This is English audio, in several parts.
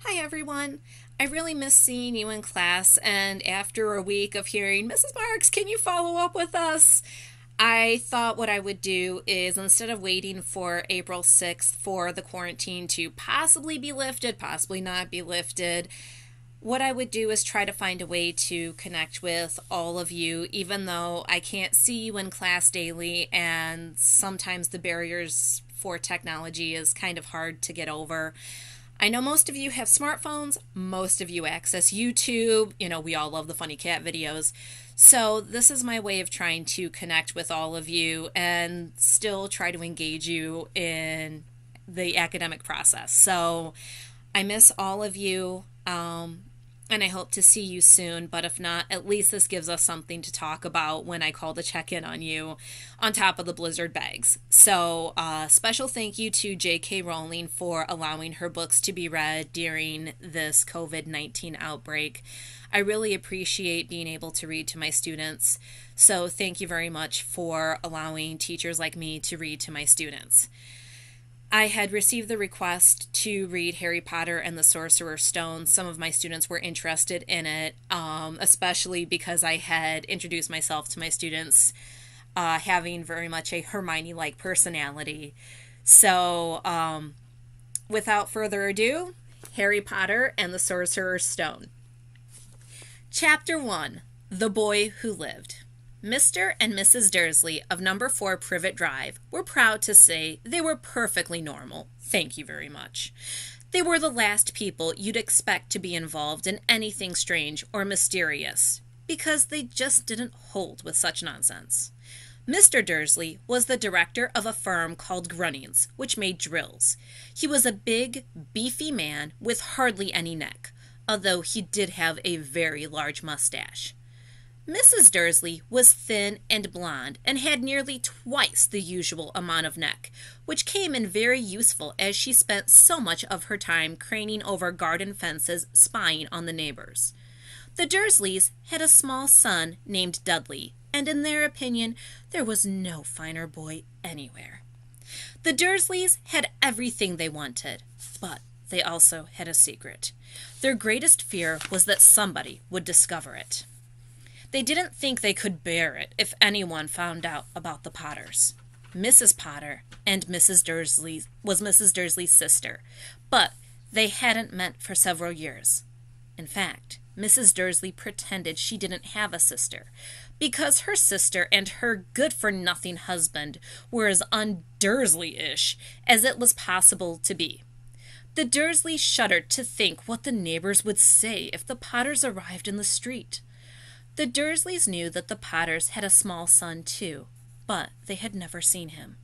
Hi, everyone. I really miss seeing you in class, and after a week of hearing, Mrs. Marks, can you follow up with us? I thought what I would do is instead of waiting for April 6th for the quarantine to possibly be lifted, possibly not be lifted, what I would do is try to find a way to connect with all of you, even though I can't see you in class daily, and sometimes the barriers for technology is kind of hard to get over. I know most of you have smartphones, most of you access YouTube. We all love the funny cat videos. So, this is my way of trying to connect with all of you and still try to engage you in the academic process. So, I miss all of you. And I hope to see you soon. But if not, at least this gives us something to talk about when I call to check in on you on top of the Blizzard bags. So, special thank you to J.K. Rowling for allowing her books to be read during this COVID-19 outbreak. I really appreciate being able to read to my students. So, thank you very much for allowing teachers like me to read to my students. I had received the request to read Harry Potter and the Sorcerer's Stone. Some of my students were interested in it, especially because I had introduced myself to my students having very much a Hermione-like personality. So, without further ado, Harry Potter and the Sorcerer's Stone. Chapter 1: The Boy Who Lived. Mr. and Mrs. Dursley of number 4 Privet Drive were proud to say they were perfectly normal. Thank you very much. They were the last people you'd expect to be involved in anything strange or mysterious, because they just didn't hold with such nonsense. Mr. Dursley was the director of a firm called Grunnings, which made drills. He was a big, beefy man with hardly any neck, although he did have a very large mustache. Mrs. Dursley was thin and blonde and had nearly twice the usual amount of neck, which came in very useful as she spent so much of her time craning over garden fences spying on the neighbors. The Dursleys had a small son named Dudley, and in their opinion there was no finer boy anywhere. The Dursleys had everything they wanted, but they also had a secret. Their greatest fear was that somebody would discover it. They didn't think they could bear it if anyone found out about the Potters. Mrs. Potter and Mrs. Dursley was Mrs. Dursley's sister, but they hadn't met for several years. In fact, Mrs. Dursley pretended she didn't have a sister, because her sister and her good-for-nothing husband were as un-Dursley-ish as it was possible to be. The Dursleys shuddered to think what the neighbors would say if the Potters arrived in the street. The Dursleys knew that the Potters had a small son, too, but they had never seen him.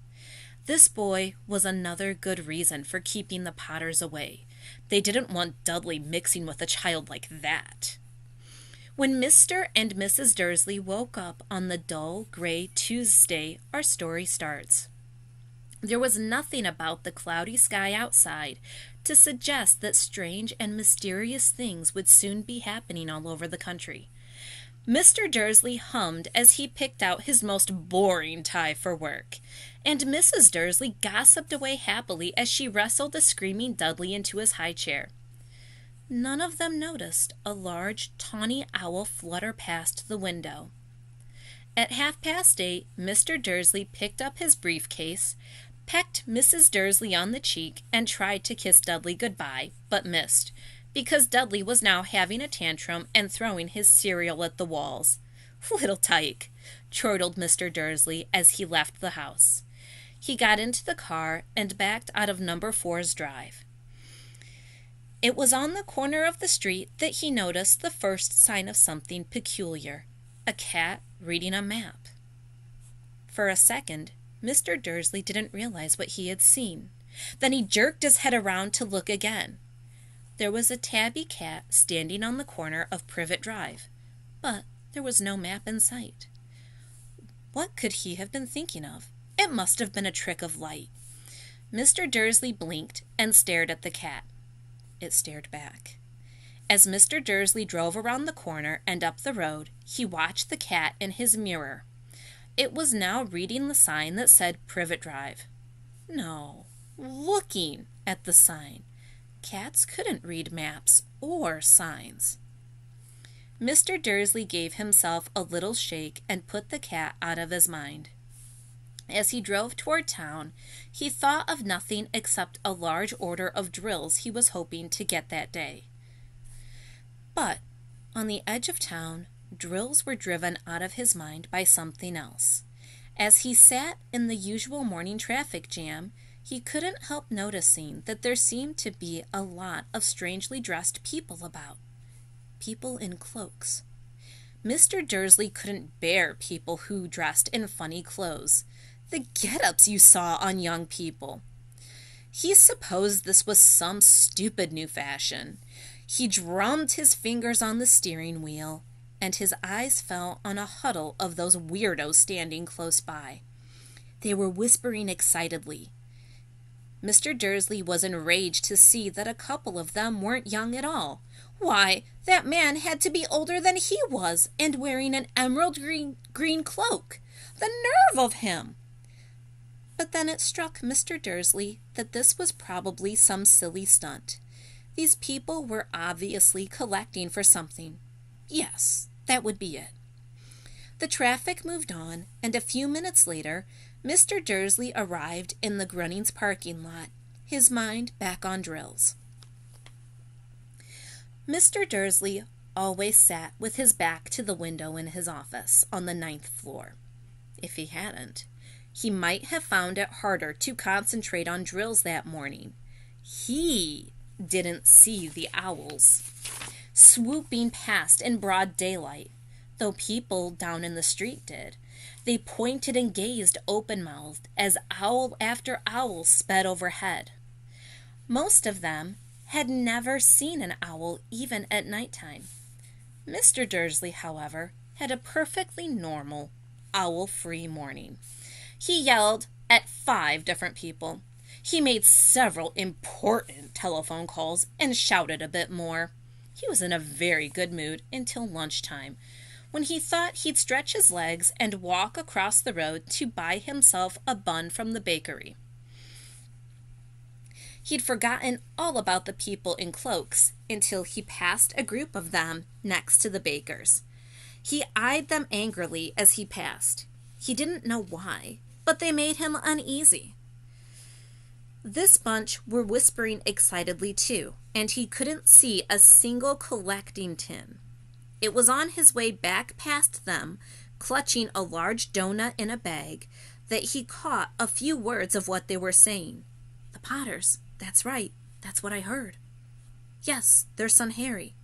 This boy was another good reason for keeping the Potters away. They didn't want Dudley mixing with a child like that. When Mr. and Mrs. Dursley woke up on the dull, gray Tuesday, our story starts. There was nothing about the cloudy sky outside to suggest that strange and mysterious things would soon be happening all over the country. Mr. Dursley hummed as he picked out his most boring tie for work, and Mrs. Dursley gossiped away happily as she wrestled the screaming Dudley into his high chair. None of them noticed a large, tawny owl flutter past the window. At 8:30, Mr. Dursley picked up his briefcase, pecked Mrs. Dursley on the cheek, and tried to kiss Dudley goodbye, but missed, because Dudley was now having a tantrum and throwing his cereal at the walls. "Little tyke," chortled Mr. Dursley as he left the house. He got into the car and backed out of number 4's drive. It was on the corner of the street that he noticed the first sign of something peculiar: a cat reading a map. For a second, Mr. Dursley didn't realize what he had seen. Then he jerked his head around to look again. There was a tabby cat standing on the corner of Privet Drive, but there was no map in sight. What could he have been thinking of? It must have been a trick of light. Mr. Dursley blinked and stared at the cat. It stared back. As Mr. Dursley drove around the corner and up the road, he watched the cat in his mirror. It was now reading the sign that said Privet Drive. No, looking at the sign. Cats couldn't read maps or signs. Mr. Dursley gave himself a little shake and put the cat out of his mind. As he drove toward town, he thought of nothing except a large order of drills he was hoping to get that day. But on the edge of town, drills were driven out of his mind by something else. As he sat in the usual morning traffic jam, he couldn't help noticing that there seemed to be a lot of strangely dressed people about. People in cloaks. Mr. Dursley couldn't bear people who dressed in funny clothes. The get-ups you saw on young people. He supposed this was some stupid new fashion. He drummed his fingers on the steering wheel, and his eyes fell on a huddle of those weirdos standing close by. They were whispering excitedly. Mr. Dursley was enraged to see that a couple of them weren't young at all. Why, that man had to be older than he was, and wearing an emerald green cloak. The nerve of him! But then it struck Mr. Dursley that this was probably some silly stunt. These people were obviously collecting for something. Yes, that would be it. The traffic moved on, and a few minutes later, Mr. Dursley arrived in the Grunnings parking lot, his mind back on drills. Mr. Dursley always sat with his back to the window in his office on the 9th floor. If he hadn't, he might have found it harder to concentrate on drills that morning. He didn't see the owls swooping past in broad daylight, though people down in the street did. They pointed and gazed open-mouthed as owl after owl sped overhead. Most of them had never seen an owl even at nighttime. Mr. Dursley, however, had a perfectly normal, owl-free morning. He yelled at 5 different people. He made several important telephone calls and shouted a bit more. He was in a very good mood until lunchtime, when he thought he'd stretch his legs and walk across the road to buy himself a bun from the bakery. He'd forgotten all about the people in cloaks until he passed a group of them next to the baker's. He eyed them angrily as he passed. He didn't know why, but they made him uneasy. This bunch were whispering excitedly too, and he couldn't see a single collecting tin. It was on his way back past them, clutching a large donut in a bag, that he caught a few words of what they were saying. The Potters, that's right, that's what I heard. Yes, their son Harry.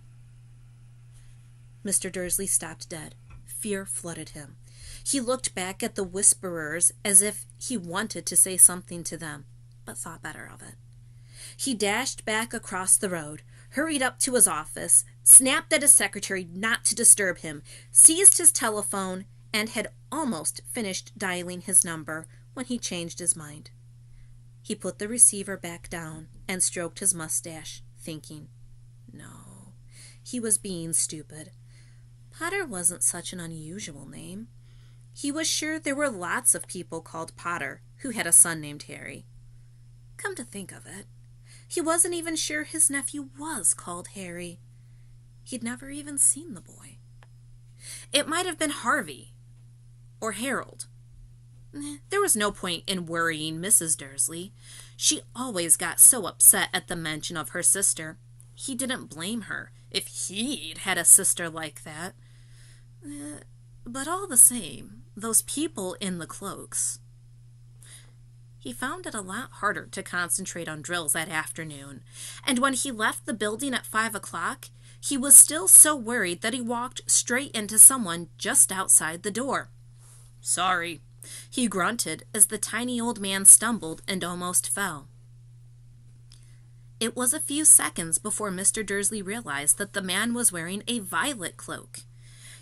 Mr. Dursley stopped dead. Fear flooded him. He looked back at the whisperers as if he wanted to say something to them, but thought better of it. He dashed back across the road, hurried up to his office, snapped at his secretary not to disturb him, seized his telephone, and had almost finished dialing his number when he changed his mind. He put the receiver back down and stroked his mustache, thinking, no, he was being stupid. Potter wasn't such an unusual name. He was sure there were lots of people called Potter who had a son named Harry. Come to think of it, he wasn't even sure his nephew was called Harry. He'd never even seen the boy. It might have been Harvey or Harold. There was no point in worrying Mrs. Dursley. She always got so upset at the mention of her sister. He didn't blame her if he'd had a sister like that. But all the same, those people in the cloaks. He found it a lot harder to concentrate on drills that afternoon, and when he left the building at 5 o'clock, he was still so worried that he walked straight into someone just outside the door. Sorry, he grunted as the tiny old man stumbled and almost fell. It was a few seconds before Mr. Dursley realized that the man was wearing a violet cloak.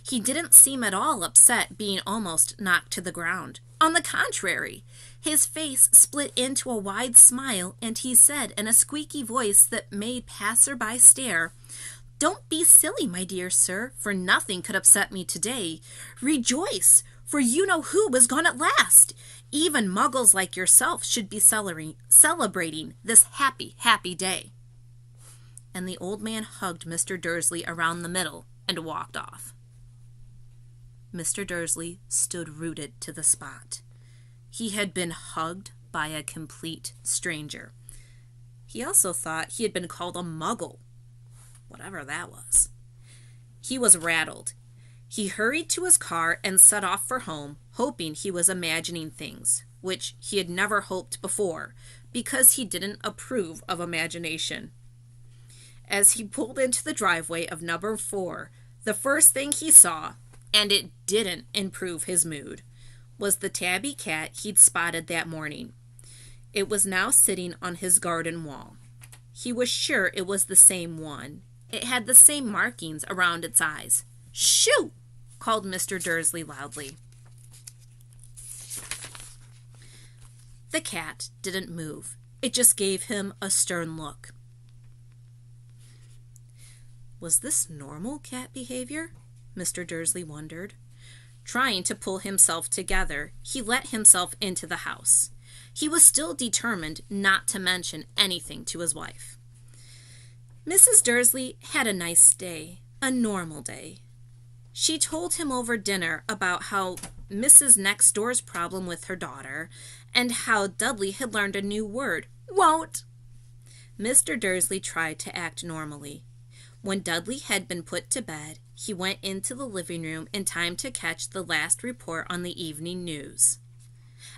He didn't seem at all upset being almost knocked to the ground. On the contrary, his face split into a wide smile, and he said in a squeaky voice that made passer-by stare, "Don't be silly, my dear sir, for nothing could upset me today. Rejoice, for you know who was gone at last. Even muggles like yourself should be celebrating this happy, happy day." and the old man hugged Mr. Dursley around the middle and walked off. Mr. Dursley stood rooted to the spot. He had been hugged by a complete stranger. He also thought he had been called a muggle, whatever that was. He was rattled. He hurried to his car and set off for home, hoping he was imagining things, which he had never hoped before, because he didn't approve of imagination. As he pulled into the driveway of number 4, the first thing he saw, and it didn't improve his mood, was the tabby cat he'd spotted that morning. It was now sitting on his garden wall. He was sure it was the same one. It had the same markings around its eyes. "Shoo!" called Mr. Dursley loudly. The cat didn't move. It just gave him a stern look. Was this normal cat behavior? Mr. Dursley wondered. Trying to pull himself together, he let himself into the house. He was still determined not to mention anything to his wife. Mrs. Dursley had a nice day, a normal day. She told him over dinner about how Mrs. Next Door's problem with her daughter, and how Dudley had learned a new word, won't. Mr. Dursley tried to act normally. When Dudley had been put to bed, he went into the living room in time to catch the last report on the evening news.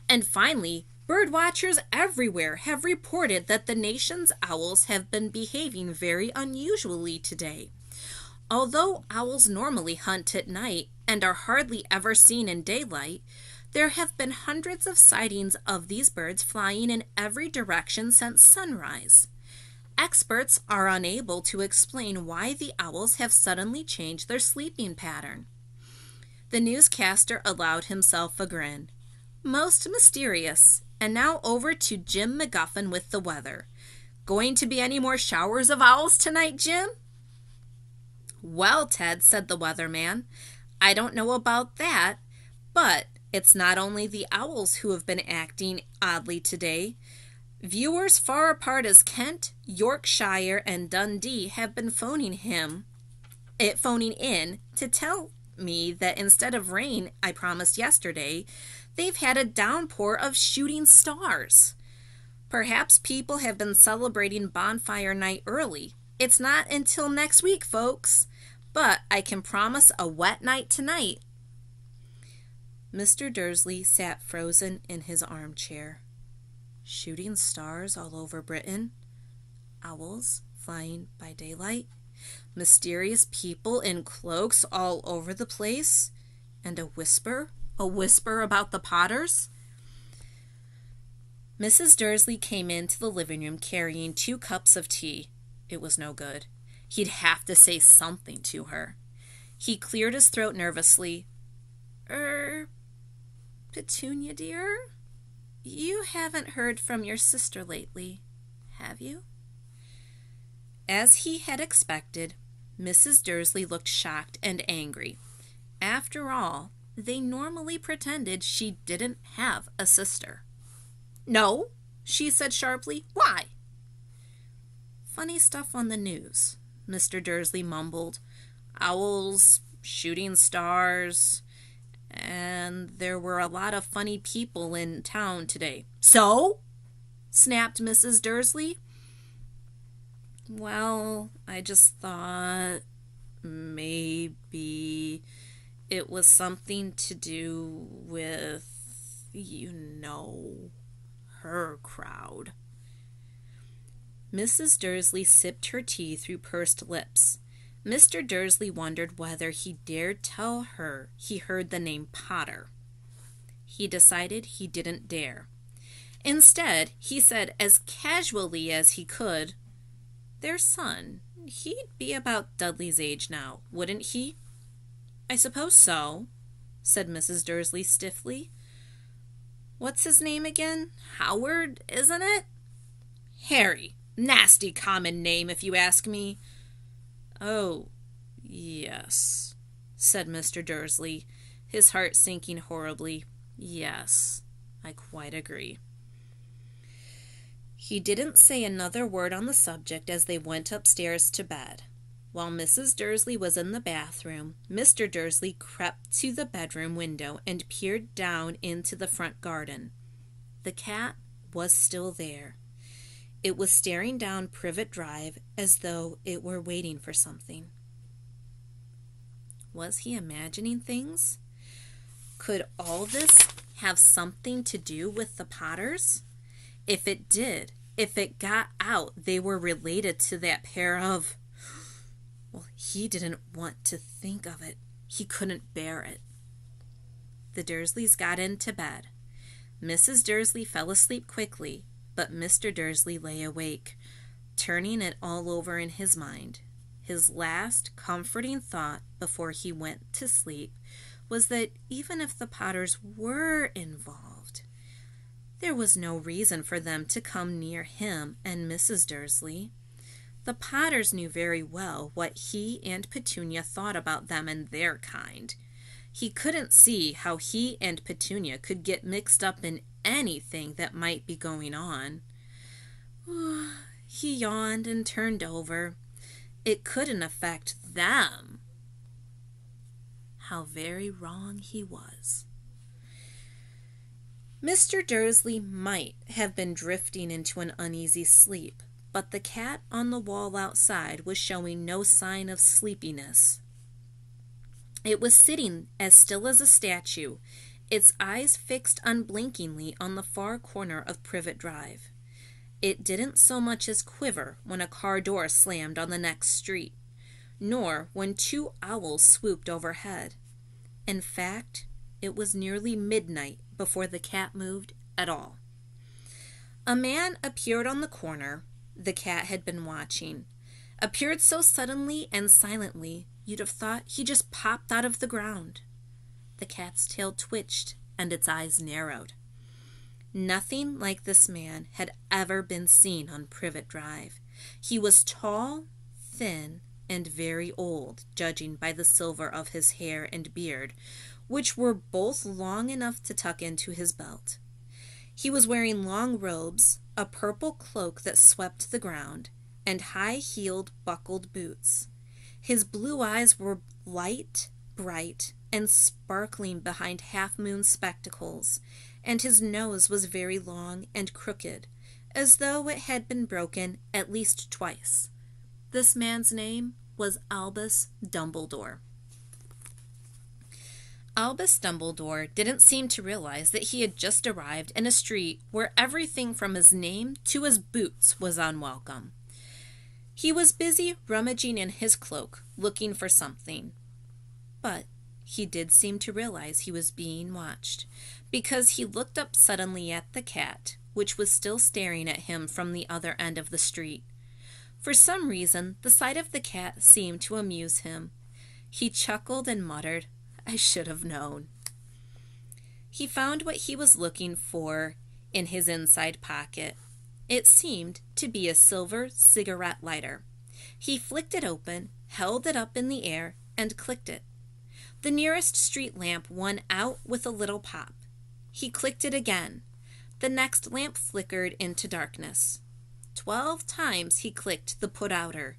And finally, bird watchers everywhere have reported that the nation's owls have been behaving very unusually today. Although owls normally hunt at night and are hardly ever seen in daylight, there have been hundreds of sightings of these birds flying in every direction since sunrise. Experts are unable to explain why the owls have suddenly changed their sleeping pattern. The newscaster allowed himself a grin. Most mysterious. And now over to Jim McGuffin with the weather. Going to be any more showers of owls tonight, Jim? Well, Ted, said the weatherman, I don't know about that, but it's not only the owls who have been acting oddly today. Viewers far apart as Kent, Yorkshire, and Dundee have been phoning in to tell me that instead of rain I promised yesterday, they've had a downpour of shooting stars. Perhaps people have been celebrating bonfire night early. It's not until next week, folks, but I can promise a wet night tonight. Mr. Dursley sat frozen in his armchair. Shooting stars all over Britain, owls flying by daylight, mysterious people in cloaks all over the place, and a whisper about the Potters. Mrs. Dursley came into the living room carrying 2 cups of tea. It was no good. He'd have to say something to her. He cleared his throat nervously. Petunia, dear? You haven't heard from your sister lately, have you? As he had expected, Mrs. Dursley looked shocked and angry. After all, they normally pretended she didn't have a sister. No, she said sharply. Why? Funny stuff on the news, Mr. Dursley mumbled. Owls, shooting stars, and there were a lot of funny people in town today. So? Snapped Mrs. Dursley. Well, I just thought maybe it was something to do with, her crowd. Mrs. Dursley sipped her tea through pursed lips. Mr. Dursley wondered whether he dared tell her he heard the name Potter. He decided he didn't dare. Instead, he said as casually as he could, their son, he'd be about Dudley's age now, wouldn't he? I suppose so, said Mrs. Dursley stiffly. What's his name again? Howard, isn't it? Harry. Nasty common name, if you ask me. Oh, yes, said Mr. Dursley, his heart sinking horribly. Yes, I quite agree. He didn't say another word on the subject as they went upstairs to bed. While Mrs. Dursley was in the bathroom, Mr. Dursley crept to the bedroom window and peered down into the front garden. The cat was still there. It was staring down Privet Drive as though it were waiting for something. Was he imagining things? Could all this have something to do with the Potters? If it did, if it got out they were related to that pair of... Well, he didn't want to think of it. He couldn't bear it. The Dursleys got into bed. Mrs. Dursley fell asleep quickly, but Mr. Dursley lay awake, turning it all over in his mind. His last comforting thought before he went to sleep was that even if the Potters were involved, there was no reason for them to come near him and Mrs. Dursley. The Potters knew very well what he and Petunia thought about them and their kind. He couldn't see how he and Petunia could get mixed up in anything that might be going on. He yawned and turned over. It couldn't affect them. How very wrong he was. Mr. Dursley might have been drifting into an uneasy sleep, but the cat on the wall outside was showing no sign of sleepiness. It was sitting as still as a statue, its eyes fixed unblinkingly on the far corner of Privet Drive. It didn't so much as quiver when a car door slammed on the next street, nor when 2 owls swooped overhead. In fact, it was nearly midnight before the cat moved at all. A man appeared on the corner the cat had been watching. Appeared so suddenly and silently, you'd have thought he just popped out of the ground. The cat's tail twitched and its eyes narrowed. Nothing like this man had ever been seen on Privet Drive. He was tall, thin, and very old, judging by the silver of his hair and beard, which were both long enough to tuck into his belt. He was wearing long robes, a purple cloak that swept the ground, and high-heeled, buckled boots. His blue eyes were light, bright, and sparkling behind half-moon spectacles, and his nose was very long and crooked, as though it had been broken at least twice. This man's name was Albus Dumbledore. Albus Dumbledore didn't seem to realize that he had just arrived in a street where everything from his name to his boots was unwelcome. He was busy rummaging in his cloak, looking for something. But he did seem to realize he was being watched, because he looked up suddenly at the cat, which was still staring at him from the other end of the street. For some reason, the sight of the cat seemed to amuse him. He chuckled and muttered, "I should have known." He found what he was looking for in his inside pocket. It seemed to be a silver cigarette lighter. He flicked it open, held it up in the air, and clicked it. The nearest street lamp went out with a little pop. He clicked it again. The next lamp flickered into darkness. 12 times he clicked the put-outer,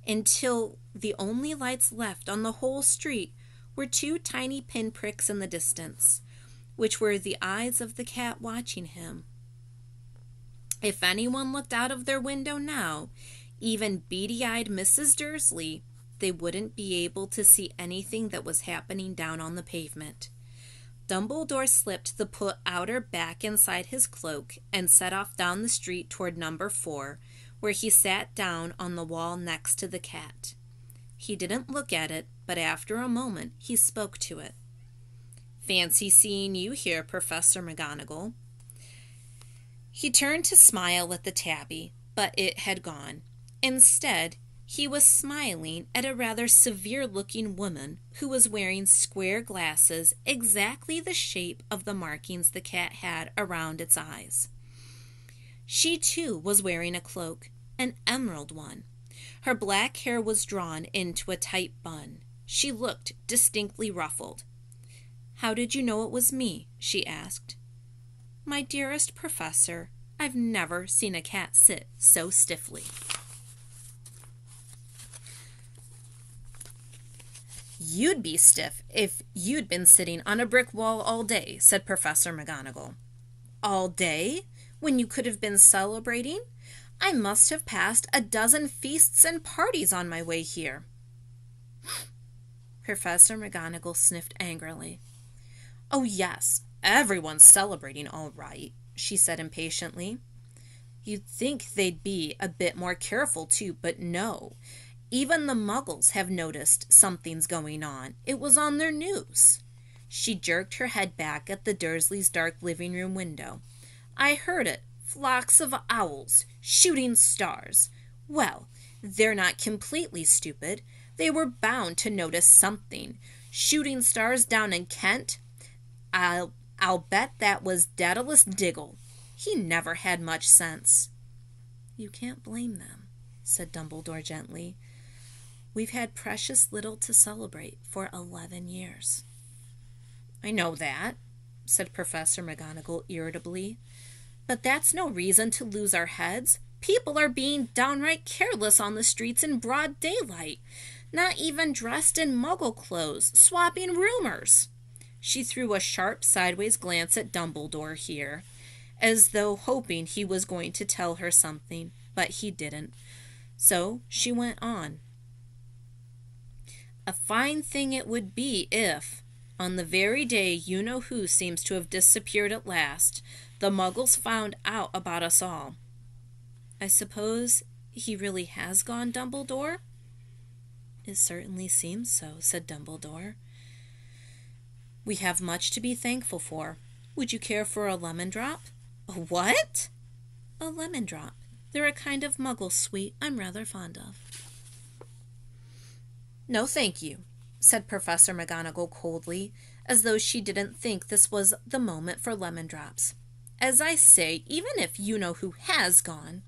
until the only lights left on the whole street were 2 tiny pinpricks in the distance, which were the eyes of the cat watching him. If anyone looked out of their window now, even beady-eyed Mrs. Dursley, they wouldn't be able to see anything that was happening down on the pavement. Dumbledore slipped the put-outer back inside his cloak and set off down the street toward number 4, where he sat down on the wall next to the cat. He didn't look at it, but after a moment he spoke to it. "Fancy seeing you here, Professor McGonagall." He turned to smile at the tabby, but it had gone. Instead, he was smiling at a rather severe-looking woman who was wearing square glasses exactly the shape of the markings the cat had around its eyes. She, too, was wearing a cloak, an emerald one. Her black hair was drawn into a tight bun. She looked distinctly ruffled. "How did you know it was me?" she asked. "My dearest professor, I've never seen a cat sit so stiffly. You'd be stiff if you'd been sitting on a brick wall all day, said Professor McGonagall. All day? When you could have been celebrating? I must have passed a dozen feasts and parties on my way here. Professor McGonagall sniffed angrily. Oh, yes, everyone's celebrating all right, she said impatiently. You'd think they'd be a bit more careful, too, but no. Even the Muggles have noticed something's going on. It was on their news. She jerked her head back at the Dursleys' dark living room window. I heard it. Flocks of owls, shooting stars. Well, they're not completely stupid. They were bound to notice something. Shooting stars down in Kent? I'll bet that was Daedalus Diggle. He never had much sense. You can't blame them, said Dumbledore gently. We've had precious little to celebrate for 11 years. I know that, said Professor McGonagall irritably. But that's no reason to lose our heads. People are being downright careless on the streets in broad daylight, not even dressed in Muggle clothes, swapping rumors. She threw a sharp sideways glance at Dumbledore here, as though hoping he was going to tell her something, but he didn't. So she went on. A fine thing it would be if, on the very day you-know-who seems to have disappeared at last, the Muggles found out about us all. I suppose he really has gone, Dumbledore? It certainly seems so, said Dumbledore. We have much to be thankful for. Would you care for a lemon drop? A what? A lemon drop. They're a kind of Muggle sweet I'm rather fond of. No, thank you, said Professor McGonagall coldly, as though she didn't think this was the moment for lemon drops. As I say, even if you-know-who has gone.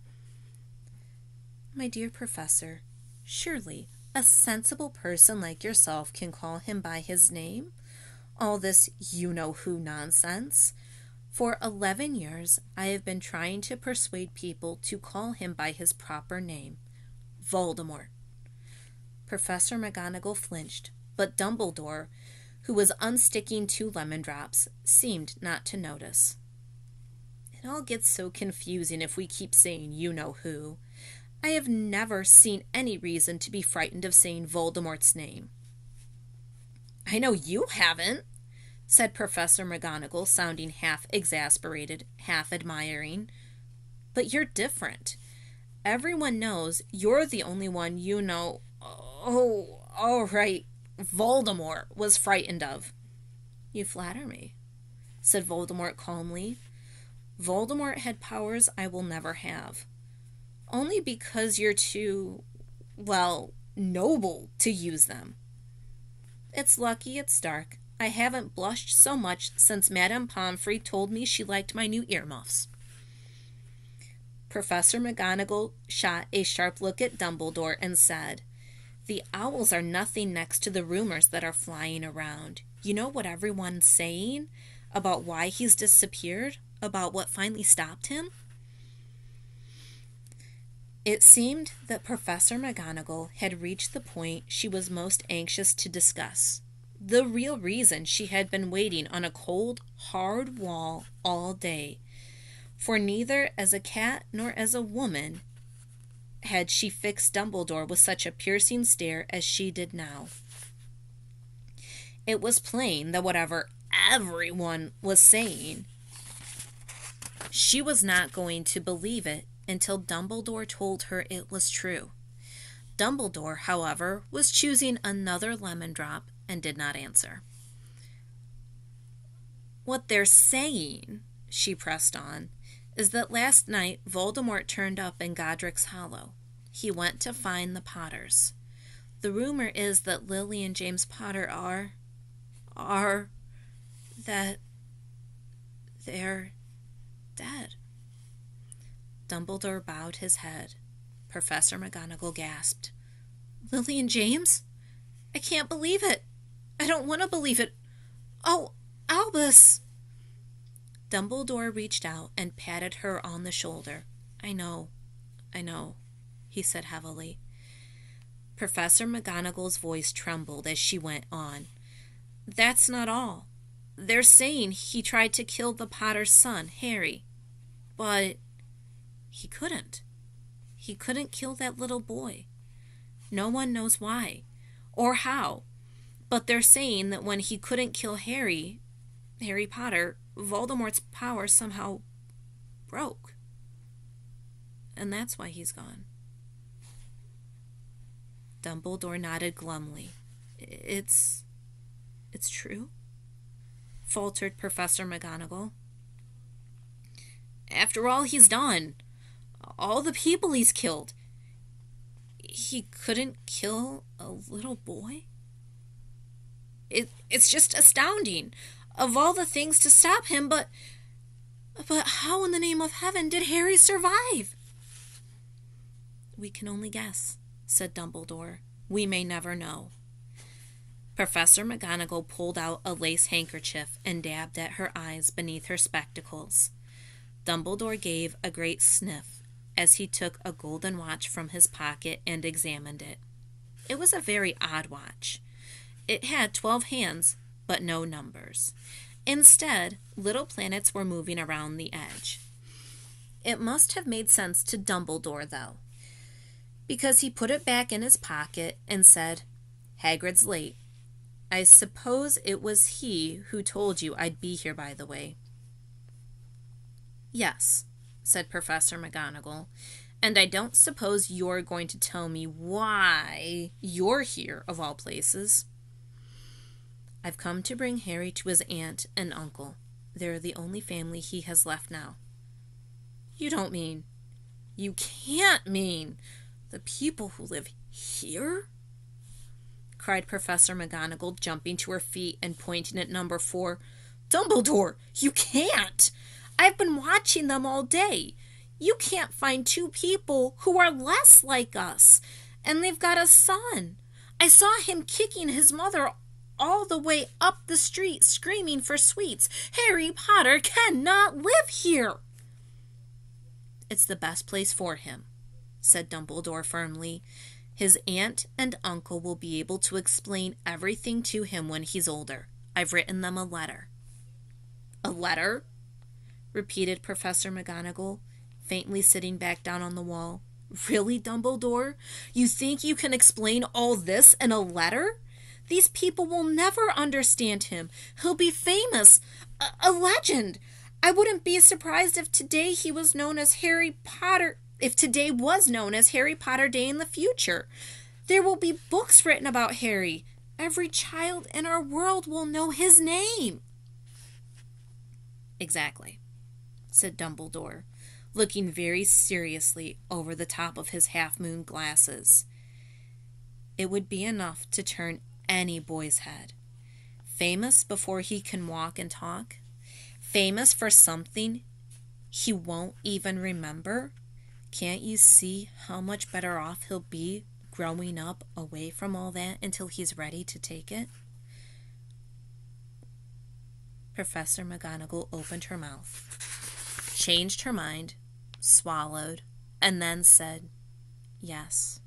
My dear Professor, surely a sensible person like yourself can call him by his name? All this you-know-who nonsense. For 11 years, I have been trying to persuade people to call him by his proper name, Voldemort. Professor McGonagall flinched, but Dumbledore, who was unsticking 2 lemon drops, seemed not to notice. It all gets so confusing if we keep saying you-know-who. I have never seen any reason to be frightened of saying Voldemort's name. I know you haven't, said Professor McGonagall, sounding half exasperated, half admiring. But you're different. Everyone knows you're the only one you know. Oh, all right, Voldemort was frightened of. You flatter me, said Voldemort calmly. Voldemort had powers I will never have. Only because you're too, well, noble to use them. It's lucky it's dark. I haven't blushed so much since Madame Pomfrey told me she liked my new earmuffs. Professor McGonagall shot a sharp look at Dumbledore and said, The owls are nothing next to the rumors that are flying around. You know what everyone's saying? About why he's disappeared? About what finally stopped him? It seemed that Professor McGonagall had reached the point she was most anxious to discuss. The real reason she had been waiting on a cold, hard wall all day. For neither as a cat nor as a woman had she fixed Dumbledore with such a piercing stare as she did now. It was plain that whatever everyone was saying, she was not going to believe it until Dumbledore told her it was true. Dumbledore, however, was choosing another lemon drop and did not answer. What they're saying, she pressed on, is that last night Voldemort turned up in Godric's Hollow. He went to find the Potters. The rumor is that Lily and James Potter that they're dead. Dumbledore bowed his head. Professor McGonagall gasped. Lily and James? I can't believe it. I don't want to believe it. Oh, Albus! Dumbledore reached out and patted her on the shoulder. I know, he said heavily. Professor McGonagall's voice trembled as she went on. That's not all. They're saying he tried to kill the Potter's son, Harry. But he couldn't. He couldn't kill that little boy. No one knows why or how. But they're saying that when he couldn't kill Harry Potter, Voldemort's power somehow broke. And that's why he's gone. Dumbledore nodded glumly. It's true? Faltered Professor McGonagall. After all he's done, all the people he's killed, he couldn't kill a little boy? It's just astounding. Of all the things to stop him, but how in the name of heaven did Harry survive? We can only guess, said Dumbledore. We may never know. Professor McGonagall pulled out a lace handkerchief and dabbed at her eyes beneath her spectacles. Dumbledore gave a great sniff as he took a golden watch from his pocket and examined it. It was a very odd watch. It had 12 hands, but no numbers. Instead, little planets were moving around the edge. It must have made sense to Dumbledore, though, because he put it back in his pocket and said, Hagrid's late. I suppose it was he who told you I'd be here, by the way. Yes, said Professor McGonagall, and I don't suppose you're going to tell me why you're here, of all places. I've come to bring Harry to his aunt and uncle. They're the only family he has left now. You don't mean, you can't mean, the people who live here? Cried Professor McGonagall, jumping to her feet and pointing at number 4. Dumbledore, you can't! I've been watching them all day. You can't find 2 people who are less like us, and they've got a son. I saw him kicking his mother all the way up the street, screaming for sweets. Harry Potter cannot live here. It's the best place for him, said Dumbledore firmly. His aunt and uncle will be able to explain everything to him when he's older. I've written them a letter. A letter? Repeated Professor McGonagall, faintly sitting back down on the wall. Really, Dumbledore? You think you can explain all this in a letter? These people will never understand him. He'll be famous, a legend. I wouldn't be surprised if today was known as Harry Potter Day in the future. There will be books written about Harry. Every child in our world will know his name. Exactly, said Dumbledore, looking very seriously over the top of his half-moon glasses. It would be enough to turn any boy's head. Famous before he can walk and talk. Famous for something he won't even remember. Can't you see how much better off he'll be growing up away from all that until he's ready to take it? Professor McGonagall opened her mouth, changed her mind, swallowed, and then said, Yes,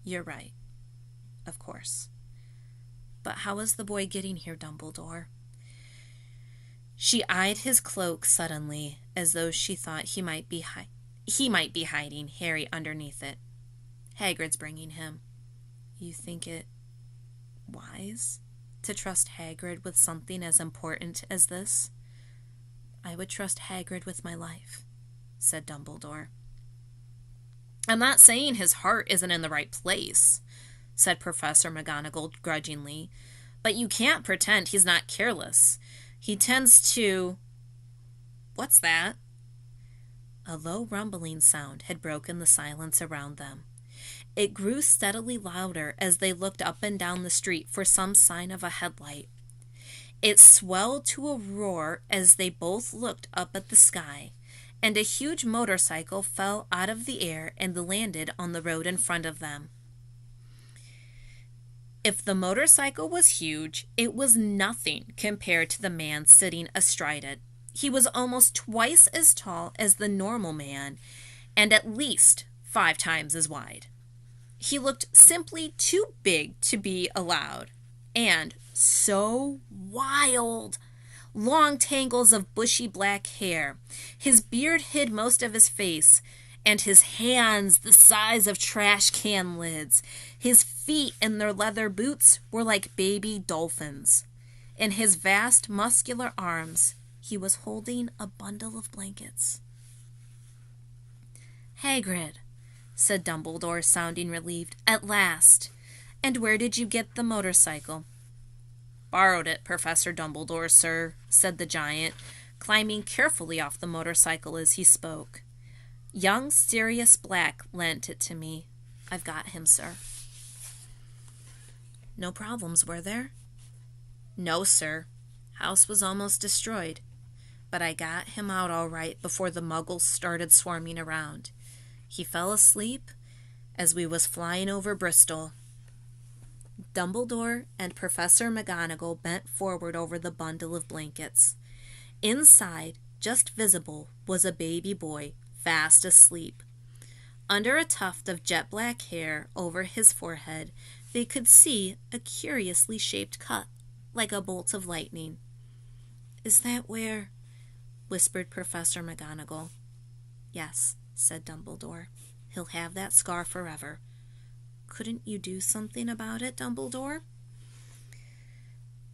you're right. Of course. But how is the boy getting here, Dumbledore? She eyed his cloak suddenly, as though she thought he might be hiding Harry underneath it. Hagrid's bringing him. You think it wise to trust Hagrid with something as important as this? I would trust Hagrid with my life, said Dumbledore. I'm not saying his heart isn't in the right place, said Professor McGonagall grudgingly, but you can't pretend he's not careless. He tends to... What's that? A low rumbling sound had broken the silence around them. It grew steadily louder as they looked up and down the street for some sign of a headlight. It swelled to a roar as they both looked up at the sky, and a huge motorcycle fell out of the air and landed on the road in front of them. If the motorcycle was huge, it was nothing compared to the man sitting astride it. He was almost twice as tall as the normal man and at least 5 times as wide. He looked simply too big to be allowed, and so wild. Long tangles of bushy black hair. His beard hid most of his face, and his hands the size of trash can lids. His feet in their leather boots were like baby dolphins. In his vast muscular arms, he was holding a bundle of blankets. "Hagrid," said Dumbledore, sounding relieved. "At last. And where did you get the motorcycle?" "Borrowed it, Professor Dumbledore, sir," said the giant, climbing carefully off the motorcycle as he spoke. "Young Sirius Black lent it to me. I've got him, sir." "No problems, were there?" "No, sir. House was almost destroyed. But I got him out all right before the muggles started swarming around. He fell asleep as we was flying over Bristol." Dumbledore and Professor McGonagall bent forward over the bundle of blankets. Inside, just visible, was a baby boy, fast asleep. Under a tuft of jet black hair over his forehead, they could see a curiously shaped cut, like a bolt of lightning. "Is that where—" whispered Professor McGonagall. "Yes," said Dumbledore. "He'll have that scar forever. Couldn't you do something about it, Dumbledore?"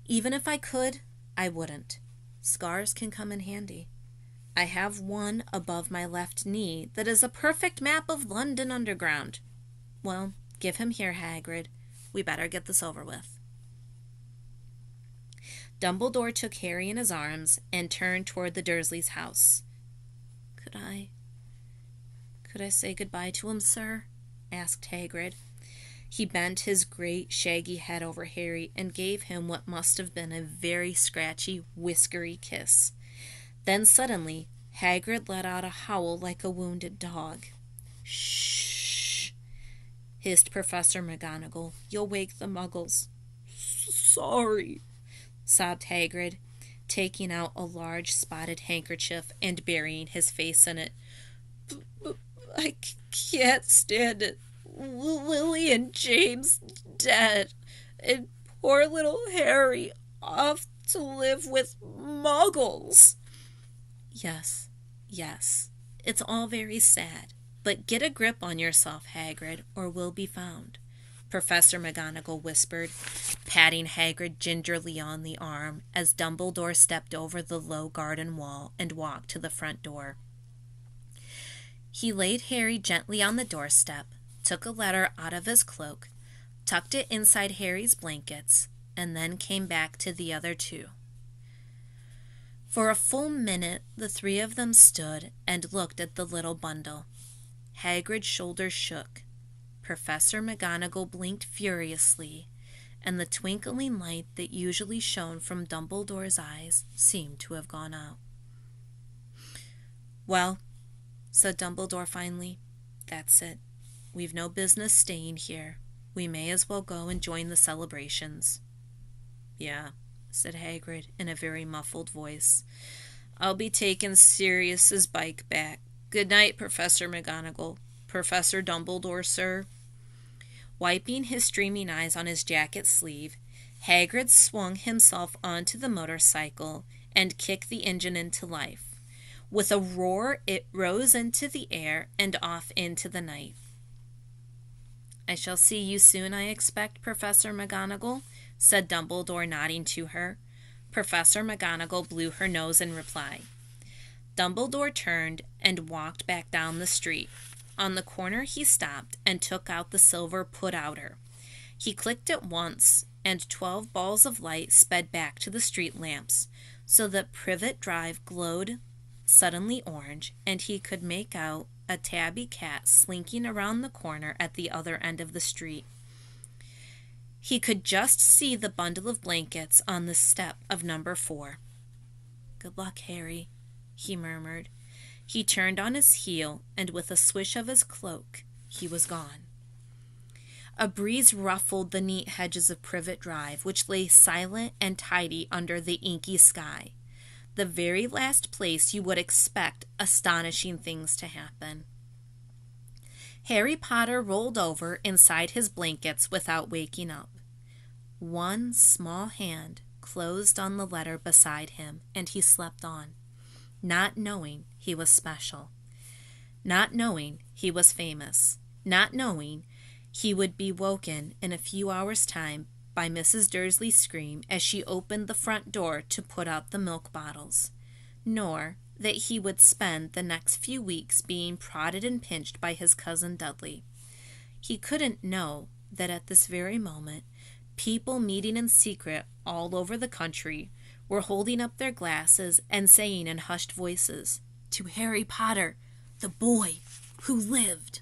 "Even if I could, I wouldn't. Scars can come in handy. I have one above my left knee that is a perfect map of London Underground. Well, give him here, Hagrid. We better get this over with." Dumbledore took Harry in his arms and turned toward the Dursleys' house. Could I say goodbye to him, sir?" asked Hagrid. He bent his great shaggy head over Harry and gave him what must have been a very scratchy, whiskery kiss. Then suddenly, Hagrid let out a howl like a wounded dog. "Shh!" hissed Professor McGonagall. "You'll wake the muggles." "Sorry," sobbed Hagrid, taking out a large spotted handkerchief and burying his face in it. "I can't stand it. Lily and James dead, and poor little Harry off to live with muggles." Yes, it's all very sad, but get a grip on yourself, Hagrid, or we'll be found," Professor McGonagall whispered, patting Hagrid gingerly on the arm as Dumbledore stepped over the low garden wall and walked to the front door. He laid Harry gently on the doorstep, took a letter out of his cloak, tucked it inside Harry's blankets, and then came back to the other two. For a full minute the three of them stood and looked at the little bundle. Hagrid's shoulders shook. Professor McGonagall blinked furiously, and the twinkling light that usually shone from Dumbledore's eyes seemed to have gone out. "Well," said Dumbledore finally, "that's it. We've no business staying here. We may as well go and join the celebrations." "Yeah," said Hagrid in a very muffled voice. "I'll be taking Sirius's bike back. Good night, Professor McGonagall. Professor Dumbledore, sir." Wiping his streaming eyes on his jacket sleeve, Hagrid swung himself onto the motorcycle and kicked the engine into life. With a roar, it rose into the air and off into the night. "I shall see you soon, I expect, Professor McGonagall," said Dumbledore, nodding to her. Professor McGonagall blew her nose in reply. Dumbledore turned and walked back down the street. On the corner he stopped and took out the silver put-outer. He clicked it once, and 12 balls of light sped back to the street lamps, so that Privet Drive glowed suddenly orange, and he could make out a tabby cat slinking around the corner at the other end of the street. He could just see the bundle of blankets on the step of number 4. "Good luck, Harry," he murmured. He turned on his heel, and with a swish of his cloak, he was gone. A breeze ruffled the neat hedges of Privet Drive, which lay silent and tidy under the inky sky. the very last place you would expect astonishing things to happen. Harry Potter rolled over inside his blankets without waking up. One small hand closed on the letter beside him, and he slept on, not knowing he was special, not knowing he was famous, not knowing he would be woken in a few hours' time by Mrs. Dursley's scream as she opened the front door to put out the milk bottles, nor that he would spend the next few weeks being prodded and pinched by his cousin Dudley. He couldn't know that at this very moment, people meeting in secret all over the country were holding up their glasses and saying in hushed voices, "To Harry Potter, the boy who lived."